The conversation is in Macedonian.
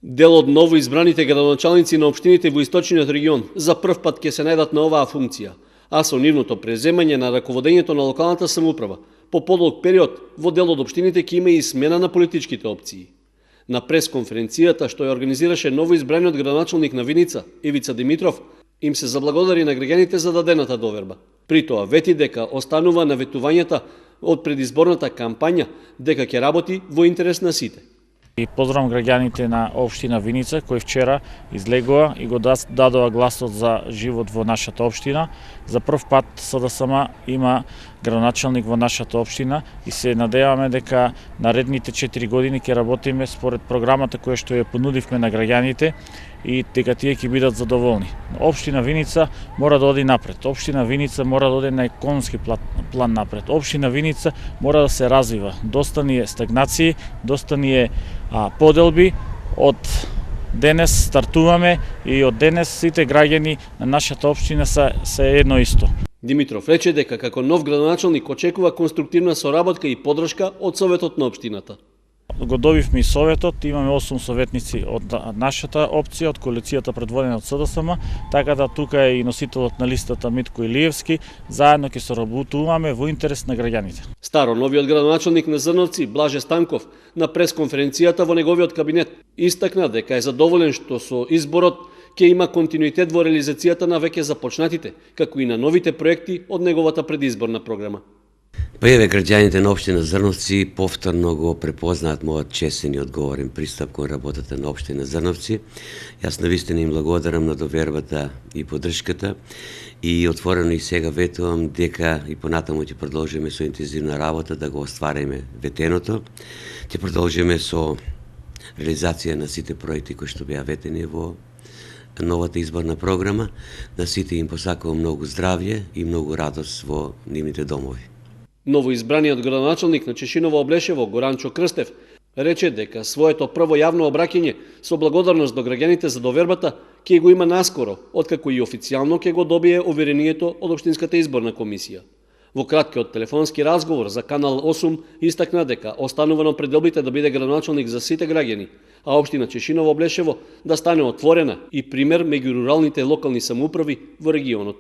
Дел од новоизбраните градоначалници на општините во источниот регион за прв пат ќе се најдат на оваа функција, а со нивното преземање на раководењето на локалната самоуправа по подолг период во дел од општините ќе има и смена на политичките опции. На пресконференцијата што ја организираше новоизбраниот градоначалник на Виница, Ивица Димитров, им се заблагодари на граѓаните за дадената доверба. При тоа вети дека останува наветувањата од предизборната кампања дека ќе работи во интерес на сите. И поздравам граѓаните на општина Виница кои вчера излегува и го дадоа гласот за живот во нашата општина. За прв пат СДСМ има градоначалник во нашата општина и се надеваме дека наредните 4 години ќе работиме според програмата која што ја понудивме на граѓаните и дека тие ќе бидат задоволни. Општина Виница мора да оди напред. Општина Виница мора да оди на економски план напред. Општина Виница мора да се развива. Доста ни е стагнации, доста ни е поделби. Од денес стартуваме и од денес сите граѓани на нашата општина се едно исто. Димитров рече дека како нов градоначалник очекува конструктивна соработка и поддршка од Советот на општината. Го добивме и Советот, имаме 8 советници од нашата опција, од коалицијата предводена од СДСМ, така да тука е и носителот на листата Митко Илиевски, заедно ќе соработуваме во интерес на граѓаните. Старо новиот градоначалник на Зрновци, Блаже Станков, на пресконференцијата во неговиот кабинет, истакна дека е задоволен што со изборот ќе има континуитет во реализацијата на веќе започнатите, како и на новите проекти од неговата предизборна програма. Па еве граѓаните на општина Зрновци повторно го препознаат мојот честен и одговорен пристап кон работата на општина Зрновци. Јас навистина им благодарам на довербата и поддршката и отворено и сега ветувам дека и понатаму ќе продолжиме со интензивна работа да го оствариме ветеното. Ќе продолжиме со реализација на сите проекти кои што беа ветени во новата изборна програма. На сите им посакувам многу здравје и многу радост во нивните домови. Новоизбраниот градоначалник на Чешиново Облешево, Горанчо Крстев, рече дека своето прво јавно обраќање со благодарност до граѓаните за довербата ќе го има наскоро, откако и официјално ќе го добие уверението од Општинската изборна комисија. Во краткиот телефонски разговор за Канал 8 истакна дека останува на пределбите да биде градоначалник за сите граѓани, а општина Чешиново Облешево да стане отворена и пример меѓу руралните локални самоуправи во регионот.